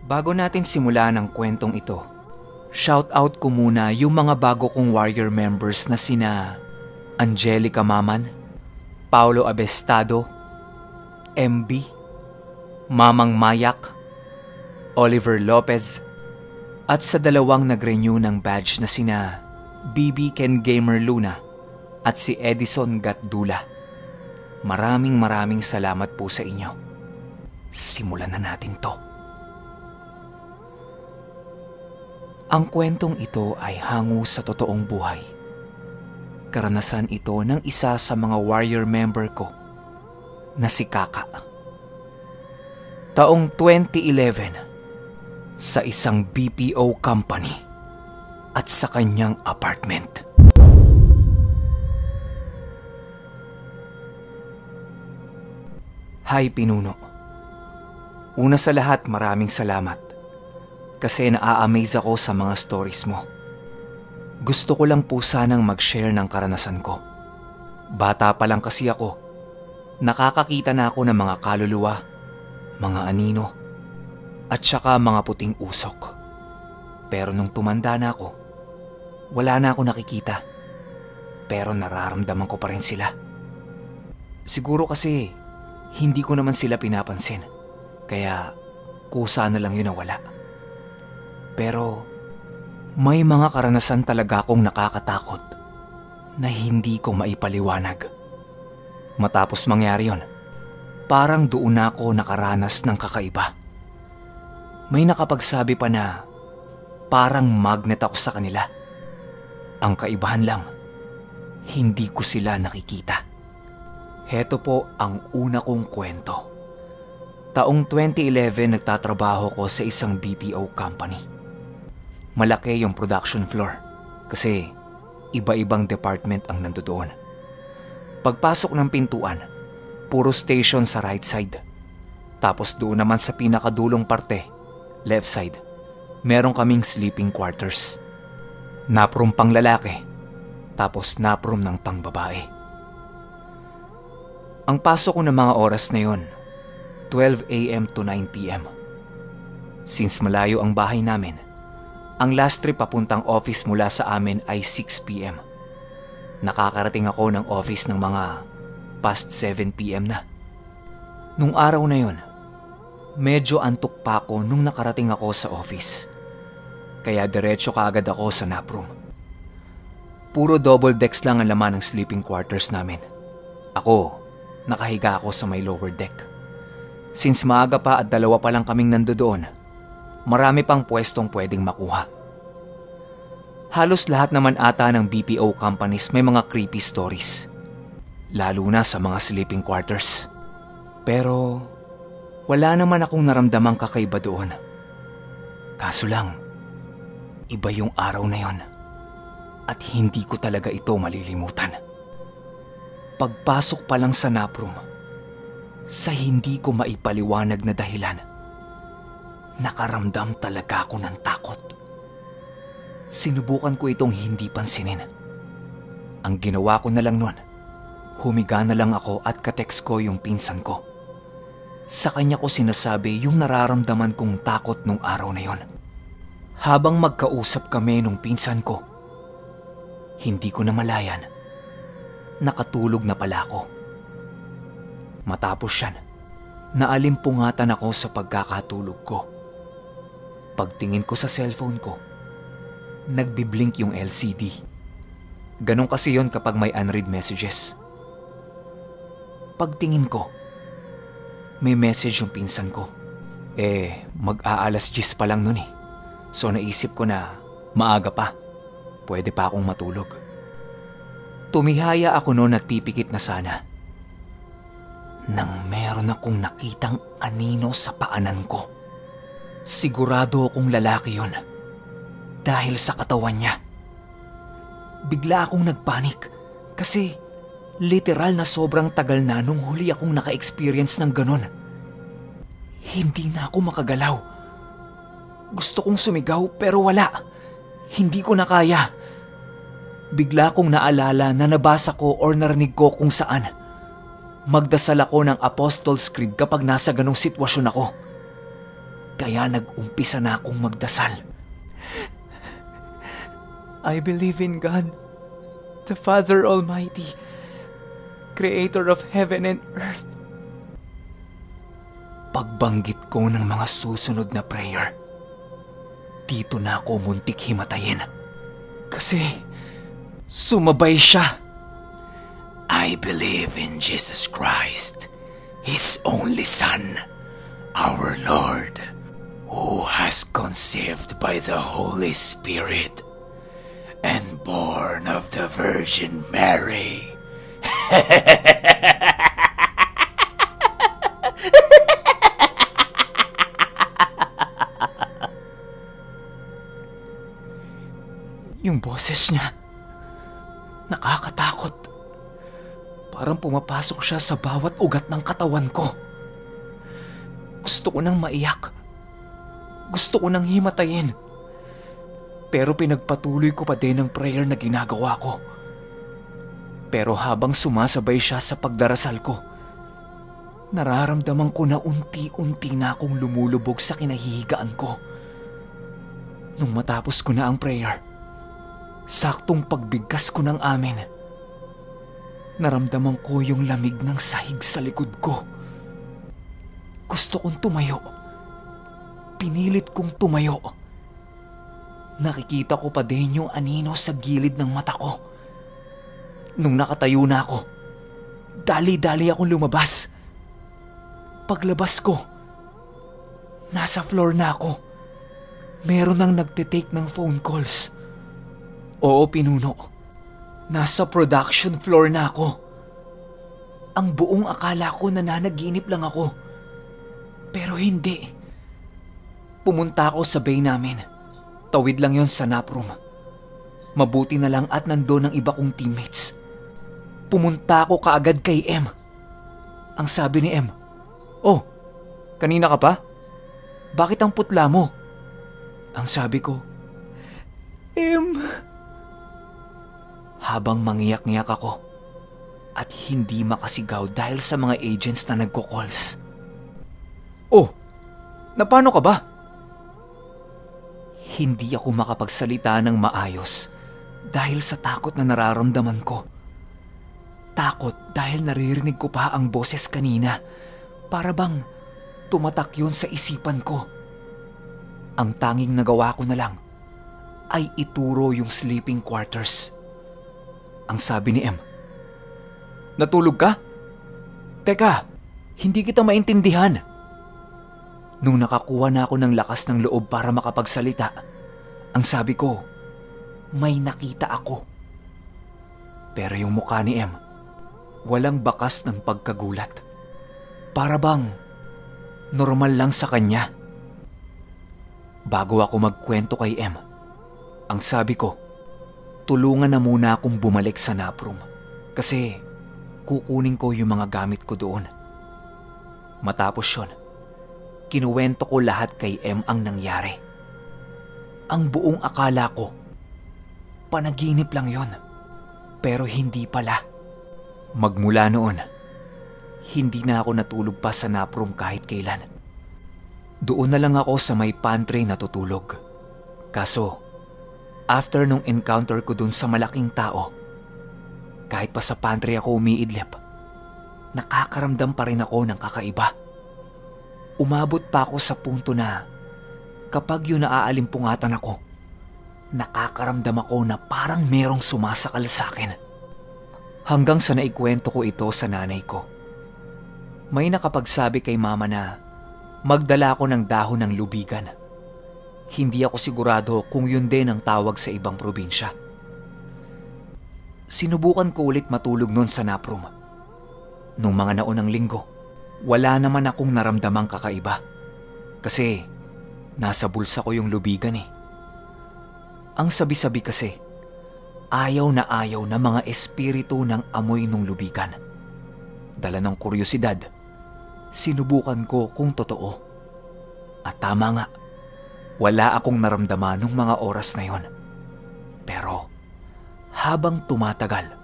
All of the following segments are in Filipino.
Bago natin simulan ang kwentong ito, shoutout ko muna yung mga bago kong warrior members na sina Angelica Maman, Paulo Abestado, MB, Mamang Mayak, Oliver Lopez, at sa dalawang nag-renew ng badge na sina BB Ken Gamer Luna at si Edison Gatdula. Maraming salamat po sa inyo. Simulan na natin to. Ang kwentong ito ay hango sa totoong buhay. Karanasan ito ng isa sa mga warrior member ko na si Kaka. Taong 2011 sa isang BPO company at sa kanyang apartment. Hi Pinuno. Una sa lahat, maraming salamat. Kasi naa-amaze ako sa mga stories mo. Gusto ko lang po sanang mag-share ng karanasan ko. Bata pa lang kasi ako. Nakakakita na ako ng mga kaluluwa, mga anino, at saka mga puting usok. Pero nung tumanda na ako, wala na ako nakikita. Pero nararamdaman ko pa rin sila. Siguro kasi hindi ko naman sila pinapansin. Kaya kusa na lang yun na wala. Pero may mga karanasan talaga akong nakakatakot na hindi ko maipaliwanag. Matapos mangyari yon, parang doon ako nakaranas ng kakaiba. May nakapagsabi pa na parang magnet ako sa kanila. Ang kaibahan lang, hindi ko sila nakikita. Heto po ang una kong kwento. Taong 2011 nagtatrabaho ko sa isang BPO company. Malaki yung production floor kasi iba-ibang department ang nandoon. Pagpasok ng pintuan, puro station sa right side. Tapos doon naman sa pinakadulong parte, left side, meron kaming sleeping quarters. Naproom pang lalaki, tapos naproom ng pang babae. Ang pasok ko ng mga oras na yon, 12 a.m. to 9 p.m. Since malayo ang bahay namin, ang last trip papuntang office mula sa amin ay 6 p.m. Nakakarating ako ng office ng mga past 7 p.m. na. Nung araw na yon, medyo antok pa ako nung nakarating ako sa office. Kaya diretso kaagad ako sa naproom. Puro double decks lang ang laman ng sleeping quarters namin. Ako, nakahiga ako sa may lower deck. Since maaga pa at dalawa pa lang kaming nandoon, marami pang pwestong pwedeng makuha. Halos lahat naman ata ng BPO companies may mga creepy stories. Lalo na sa mga sleeping quarters. Pero wala naman akong naramdamang kakaiba doon. Kaso lang, iba yung araw na yon. At hindi ko talaga ito malilimutan. Pagpasok pa lang sa naproom, sa hindi ko maipaliwanag na dahilan, nakaramdam talaga ako ng takot. Sinubukan ko itong hindi pansinin. Ang ginawa ko na lang nun, humiga na lang ako at katext ko yung pinsan ko. Sa kanya ko sinasabi yung nararamdaman kong takot nung araw na yon. Habang magkausap kami nung pinsan ko, hindi ko namalayan, nakatulog na pala ako. Matapos yan, naalimpungatan ako sa pagkakatulog ko. Pagtingin ko sa cellphone ko, nagbiblink yung LCD. Ganon kasi yon kapag may unread messages. Pagtingin ko, may message yung pinsan ko. Mag-aalas 10 pa lang nun eh. So naisip ko na maaga pa. Pwede pa akong matulog. Tumihaya ako noon at pipikit na sana. Nang meron akong nakitang anino sa paanan ko. Sigurado akong lalaki yon dahil sa katawan niya. Bigla akong nagpanik kasi literal na sobrang tagal na nung huli akong naka-experience ng ganon. Hindi na ako makagalaw. Gusto kong sumigaw pero wala. Hindi ko na kaya. Bigla kong naalala na nabasa ko or narinig ko kung saan magdasal ako ng Apostles' Creed kapag nasa ganong sitwasyon ako. Kaya nag-umpisa na akong magdasal. I believe in God, the Father Almighty, Creator of heaven and earth. Pagbanggit ko ng mga susunod na prayer, dito na ako muntik himatayin. Kasi sumabay siya. I believe in Jesus Christ, His only Son, our Lord, who has conceived by the Holy Spirit and born of the Virgin Mary. Yung boses niya, nakakatakot. Parang pumapasok siya sa bawat ugat ng katawan ko. Gusto ko nang maiyak. Gusto ko nang himatayin. Pero pinagpatuloy ko pa din ang prayer na ginagawa ko. Pero habang sumasabay siya sa pagdarasal ko, nararamdaman ko na unti-unti na akong lumulubog sa kinahihigaan ko. Nung matapos ko na ang prayer, saktong pagbigkas ko ng amin, naramdaman ko yung lamig ng sahig sa likod ko. Gusto kong tumayo. Pinilit kong tumayo. Nakikita ko pa din yung anino sa gilid ng mata ko. Nung nakatayo na ako, dali-dali akong lumabas. Paglabas ko, nasa floor na ako. Meron nang nagtitake ng phone calls. Oo, Pinuno. Nasa production floor na ako. Ang buong akala ko nananaginip lang ako. Pero hindi. Pumunta ako sa bay namin. Tawid lang yon sa nap room. Mabuti na lang at nandoon ang iba kong teammates. Pumunta ako kaagad kay M. Ang sabi ni M, "Oh, kanina ka pa? Bakit ang putla mo?" Ang sabi ko, "M..." Habang mangiyak-ngiyak ako at hindi makasigaw dahil sa mga agents na nagko-calls. "Oh, napano ka ba?" Hindi ako makapagsalita ng maayos dahil sa takot na nararamdaman ko. Takot dahil naririnig ko pa ang boses kanina. Para bang tumatak yun sa isipan ko. Ang tanging nagawa ko na lang ay ituro yung sleeping quarters. Ang sabi ni M, "Natulog ka? Teka, hindi kita maintindihan." Nung nakakuha na ako ng lakas ng loob para makapagsalita, ang sabi ko, may nakita ako. Pero yung mukha ni M, walang bakas ng pagkagulat. Para bang normal lang sa kanya. Bago ako magkwento kay M, ang sabi ko, tulungan na muna akong bumalik sa naproom kasi kukunin ko yung mga gamit ko doon. Matapos yun, kinuwento ko lahat kay M ang nangyari. Ang buong akala ko, panaginip lang yon. Pero hindi pala. Magmula noon, hindi na ako natulog pa sa naproom kahit kailan. Doon na lang ako sa may pantry natutulog. Kaso, after nung encounter ko dun sa malaking tao, kahit pa sa pantry ako umiidlip, nakakaramdam pa rin ako ng kakaiba. Umabot pa ako sa punto na kapag yun naaalimpungatan ako, nakakaramdam ako na parang merong sumasakal sa akin. Hanggang sa naikwento ko ito sa nanay ko. May nakapagsabi kay mama na magdala ako ng dahon ng lubigan. Hindi ako sigurado kung yun din ang tawag sa ibang probinsya. Sinubukan ko ulit matulog noon sa naproom. Nung mga naunang linggo, wala naman akong naramdamang kakaiba. Kasi nasa bulsa ko yung lubigan eh. Ang sabi-sabi kasi, ayaw na mga espiritu ng amoy nung lubigan. Dala ng kuryosidad, sinubukan ko kung totoo. At tama nga, wala akong naramdaman nung mga oras na yon. Pero habang tumatagal,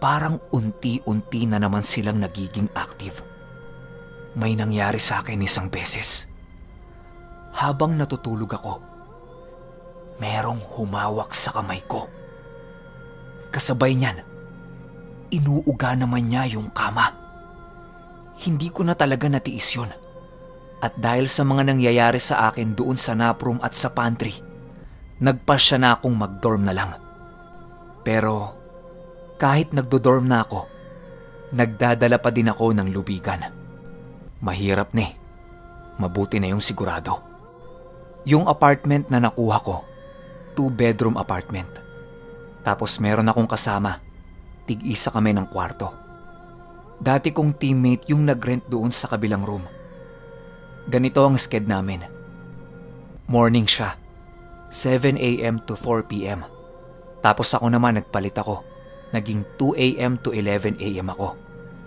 parang unti-unti na naman silang nagiging active. May nangyari sa akin isang beses. habang natutulog ako, merong humawak sa kamay ko. Kasabay niyan, inuuga naman niya yung kama. Hindi ko na talaga natiis yun. At dahil sa mga nangyayari sa akin doon sa naproom at sa pantry, nagpasya na akong mag-dorm na lang. Pero kahit nagdo-dorm na ako, nagdadala pa din ako ng lubigan. Mahirap na eh. Mabuti na yung sigurado. Yung apartment na nakuha ko, 2-bedroom apartment. Tapos meron akong kasama, tig-isa kami ng kwarto. Dati kong teammate yung nag-rent doon sa kabilang room. Ganito ang sked namin. Morning siya, 7 a.m. to 4 p.m. Tapos ako naman nagpalit ako. Naging 2 a.m. to 11 a.m. ako.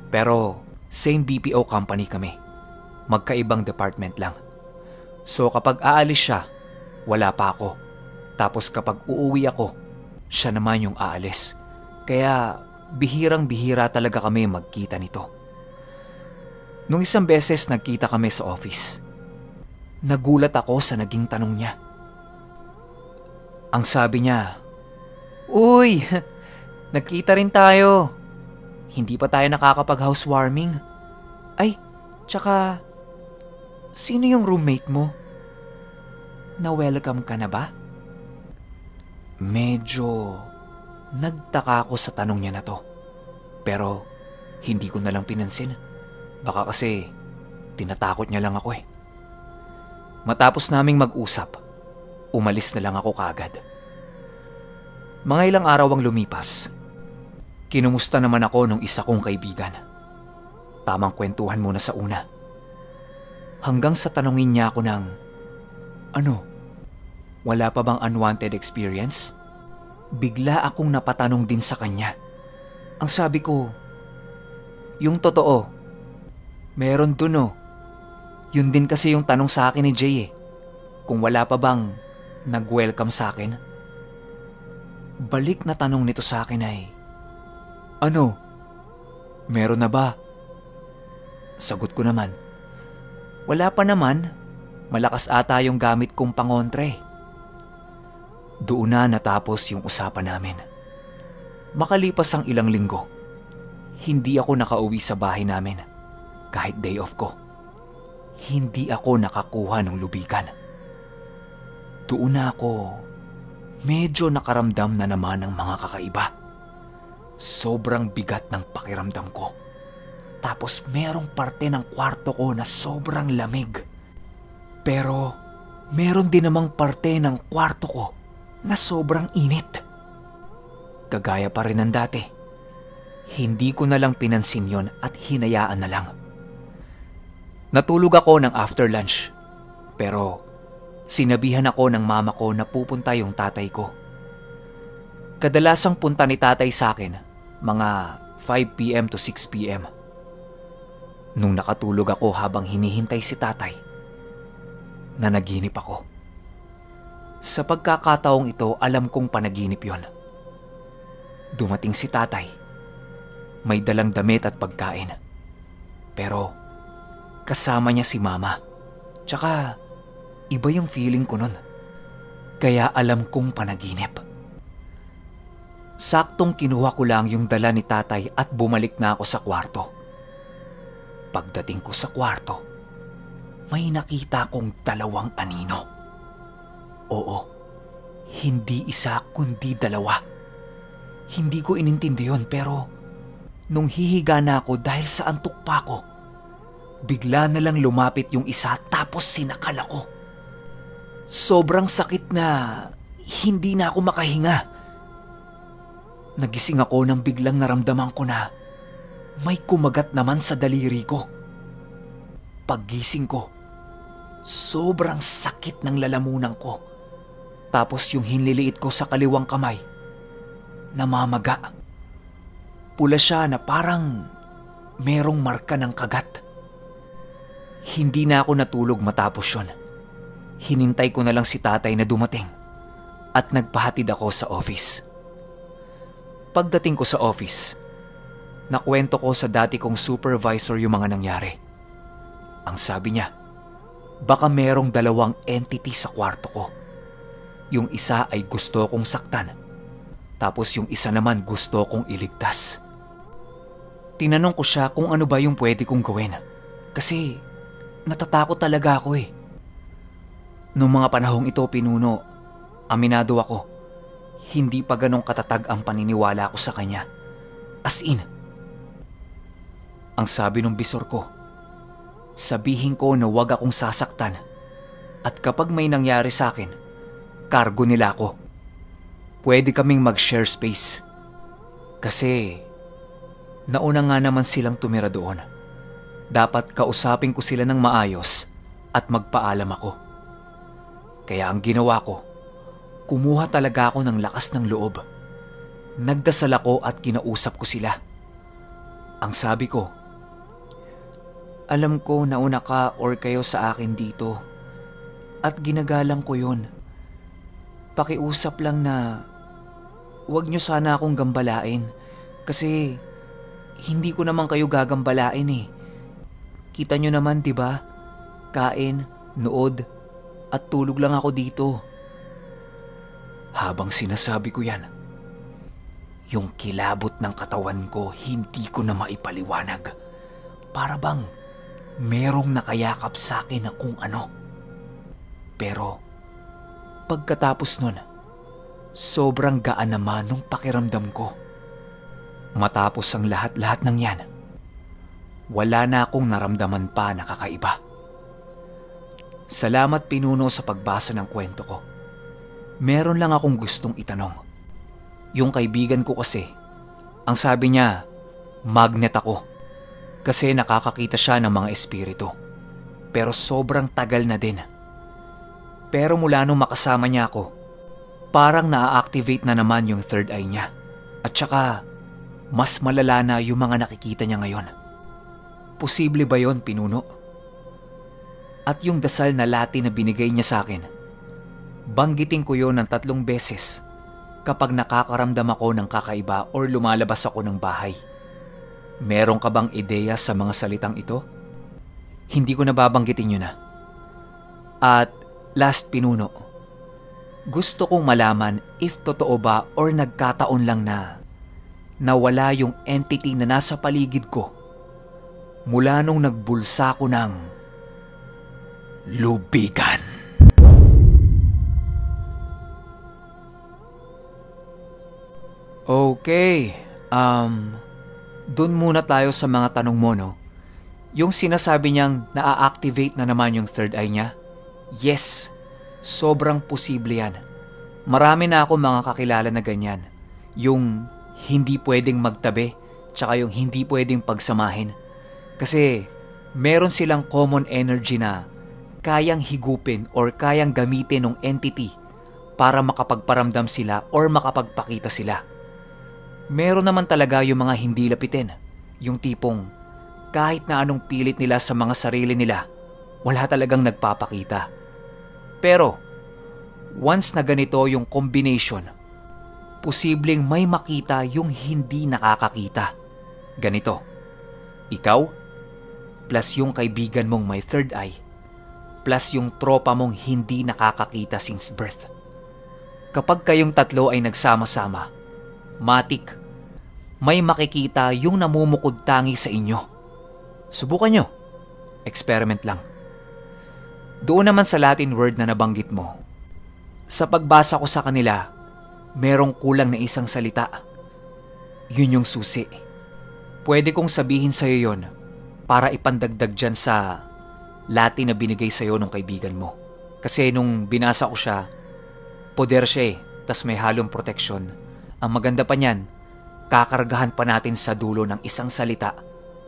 Pero same BPO company kami. Magkaibang department lang. So kapag aalis siya, wala pa ako. Tapos kapag uuwi ako, siya naman yung aalis. Kaya bihirang-bihira talaga kami magkita nito. Nung isang beses nagkita kami sa office, nagulat ako sa naging tanong niya. Ang sabi niya, "Uy, nagkita rin tayo. Hindi pa tayo nakakapag-housewarming. Ay, tsaka, sino yung roommate mo? Na-welcome ka na ba?" Medyo nagtaka ako sa tanong niya na to. Pero hindi ko na lang pinansin. Baka kasi tinatakot niya lang ako eh. Matapos naming mag-usap, umalis na lang ako kaagad. Mga ilang araw ang lumipas. Kinumusta naman ako nung isa kong kaibigan. Tamang kwentuhan muna sa una. Hanggang sa tanungin niya ako ng, "Ano? Wala pa bang unwanted experience?" Bigla akong napatanong din sa kanya. Ang sabi ko, "Yung totoo, meron dun oh. Yun din kasi yung tanong sa akin ni Jay eh. Kung wala pa bang nag-welcome sa akin?" Balik na tanong nito sa akin ay, "Ano? Meron na ba?" Sagot ko naman, "Wala pa naman. Malakas ata yung gamit kong pangontre." Doon na natapos yung usapan namin. Makalipas ang ilang linggo, hindi ako nakauwi sa bahay namin kahit day off ko. Hindi ako nakakuha ng lubigan. Doon na ako medyo nakaramdam na naman ng mga kakaiba. Sobrang bigat ng pakiramdam ko. Tapos merong parte ng kwarto ko na sobrang lamig. Pero meron din namang parte ng kwarto ko na sobrang init. Kagaya pa rin ng dati. Hindi ko na lang pinansin yon at hinayaan na lang. Natulog ako ng after lunch. Pero sinabihan ako ng mama ko na pupunta yung tatay ko. Kadalasang punta ni tatay sa akin mga 5 p.m. to 6 p.m. Nung nakatulog ako habang hinihintay si tatay, nanaginip ako. Sa pagkakataong ito, alam kong panaginip yon. Dumating si tatay. May dalang damit at pagkain. Pero kasama niya si mama. Tsaka iba yung feeling ko nun. Kaya alam kong panaginip. Saktong kinuha ko lang yung dala ni tatay at bumalik na ako sa kwarto. Pagdating ko sa kwarto, may nakita kong 2 anino. Oo, hindi isa kundi 2. Hindi ko inintindi yun pero nung hihiga na ako dahil sa antok pa ako, bigla na lang lumapit yung isa tapos sinakal ako. Sobrang sakit na hindi na ako makahinga. Nagising ako nang biglang naramdaman ko na may kumagat naman sa daliri ko. Paggising ko, sobrang sakit ng lalamunan ko. Tapos yung hinliliit ko sa kaliwang kamay, namamaga. Pula siya na parang merong marka ng kagat. Hindi na ako natulog matapos yun. Hinintay ko na lang si tatay na dumating at nagpahatid ako sa office. Pagdating ko sa office, nakwento ko sa dati kong supervisor yung mga nangyari. Ang sabi niya, baka merong dalawang entity sa kwarto ko. Yung isa ay gusto kong saktan, tapos yung isa naman gusto kong iligtas. Tinanong ko siya kung ano ba yung pwede kong gawin. Kasi natatakot talaga ako eh. Noong mga panahong ito, Pinuno, aminado ako, hindi pa ganong katatag ang paniniwala ko sa kanya. As in. Ang sabi ng bisor ko, sabihin ko na wag akong sasaktan at kapag may nangyari sa akin, kargo nila ako. Pwede kaming mag-share space. Kasi nauna nga naman silang tumira doon. Dapat kausapin ko sila ng maayos at magpaalam ako. Kaya ang ginawa ko, kumuha talaga ako ng lakas ng loob. Nagdasal ako at kinausap ko sila. Ang sabi ko, alam ko nauna ka or kayo sa akin dito at ginagalang ko yun. Pakiusap lang na huwag niyo sana akong gambalain kasi hindi ko naman kayo gagambalain eh. Kita niyo naman, 'di ba? Kain, nood at tulog lang ako dito. Habang sinasabi ko 'yan, yung kilabot ng katawan ko hindi ko na maipaliwanag. Para bang merong nakayakap sa akin na kung ano. Pero pagkatapos nun, sobrang gaan naman nung pakiramdam ko. Matapos ang lahat-lahat ng yan, wala na akong naramdaman pa na kakaiba. Salamat, Pinuno, sa pagbasa ng kwento ko. Meron lang akong gustong itanong. Yung kaibigan ko kasi, ang sabi niya, magnet ako. Kasi nakakakita siya ng mga espiritu. Pero sobrang tagal na din. Pero mula nung makasama niya ako, parang na-activate na naman yung third eye niya. At saka, mas malala na yung mga nakikita niya ngayon. Posible ba yon, Pinuno? At yung dasal na lati na binigay niya sa akin, banggitin ko yon ng 3 beses kapag nakakaramdam ako ng kakaiba or lumalabas ako ng bahay. Meron ka bang ideya sa mga salitang ito? Hindi ko nababanggitin yun na. At last, Pinuno, gusto kong malaman if totoo ba or nagkataon lang na nawala yung entity na nasa paligid ko mula nung nagbulsa ko ng lubigan. Okay, dun muna tayo sa mga tanong mo, no? Yung sinasabi niyang na-activate na naman yung third eye niya, yes, sobrang posible yan. Marami na ako mga kakilala na ganyan. Yung hindi pwedeng magtabi, tsaka yung hindi pwedeng pagsamahin. Kasi meron silang common energy na kayang higupin or kayang gamitin ng entity para makapagparamdam sila or makapagpakita sila. Meron naman talaga yung mga hindi lapitin. Yung tipong kahit na anong pilit nila sa mga sarili nila, wala talagang nagpapakita. Pero once na ganito yung combination, posibleng may makita yung hindi nakakakita. Ganito, ikaw plus yung kaibigan mong may third eye plus yung tropa mong hindi nakakakita since birth. Kapag kayong tatlo ay nagsama-sama, matik, may makikita yung namumukod tangi sa inyo. Subukan nyo. Experiment lang. Doon naman sa Latin word na nabanggit mo, sa pagbasa ko sa kanila, merong kulang na isang salita. Yun yung susi. Pwede kong sabihin sa'yo yun para ipandagdag dyan sa Latin na binigay sa'yo ng kaibigan mo. Kasi nung binasa ko siya, poder siya tas may halong protection. Ang maganda pa niyan, kakargahan pa natin sa dulo ng isang salita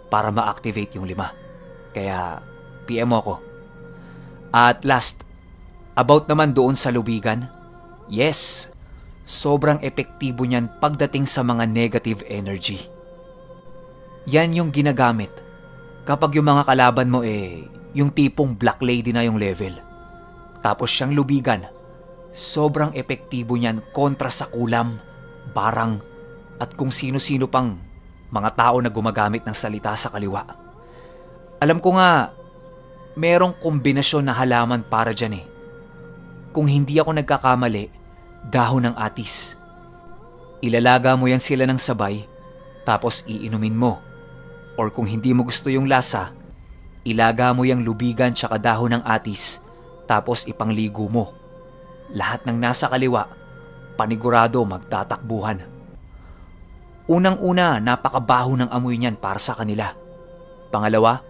para ma-activate yung 5. Kaya PM mo ako. At last, about naman doon sa lubigan, yes, sobrang epektibo niyan pagdating sa mga negative energy. Yan yung ginagamit kapag yung mga kalaban mo yung tipong black lady na yung level. Tapos siyang lubigan, sobrang epektibo niyan kontra sa kulam, barang, at kung sino-sino pang mga tao na gumagamit ng salita sa kaliwa. Alam ko nga, Merong kombinasyon na halaman para dyan eh. Kung hindi ako nagkakamali, dahon ng atis. Ilalaga mo yan sila ng sabay, tapos iinumin mo. Or kung hindi mo gusto yung lasa, ilaga mo yung lubigan tsaka dahon ng atis, tapos ipangligo mo. Lahat ng nasa kaliwa, panigurado magtatakbuhan. Unang-una, napakabaho ng amoy niyan para sa kanila. Pangalawa,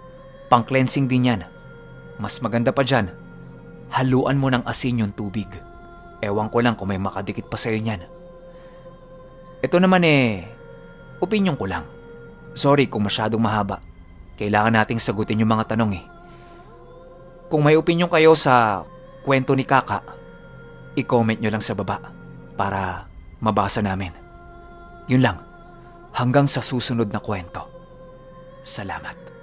pang-cleansing din yan. Mas maganda pa dyan, haluan mo ng asin yung tubig. Ewan ko lang kung may makadikit pa sa'yo niyan. Ito naman opinyon ko lang. Sorry kung masyadong mahaba. Kailangan nating sagutin yung mga tanong eh. Kung may opinyon kayo sa kwento ni Kaka, i-comment nyo lang sa baba para mabasa namin. Yun lang. Hanggang sa susunod na kwento. Salamat.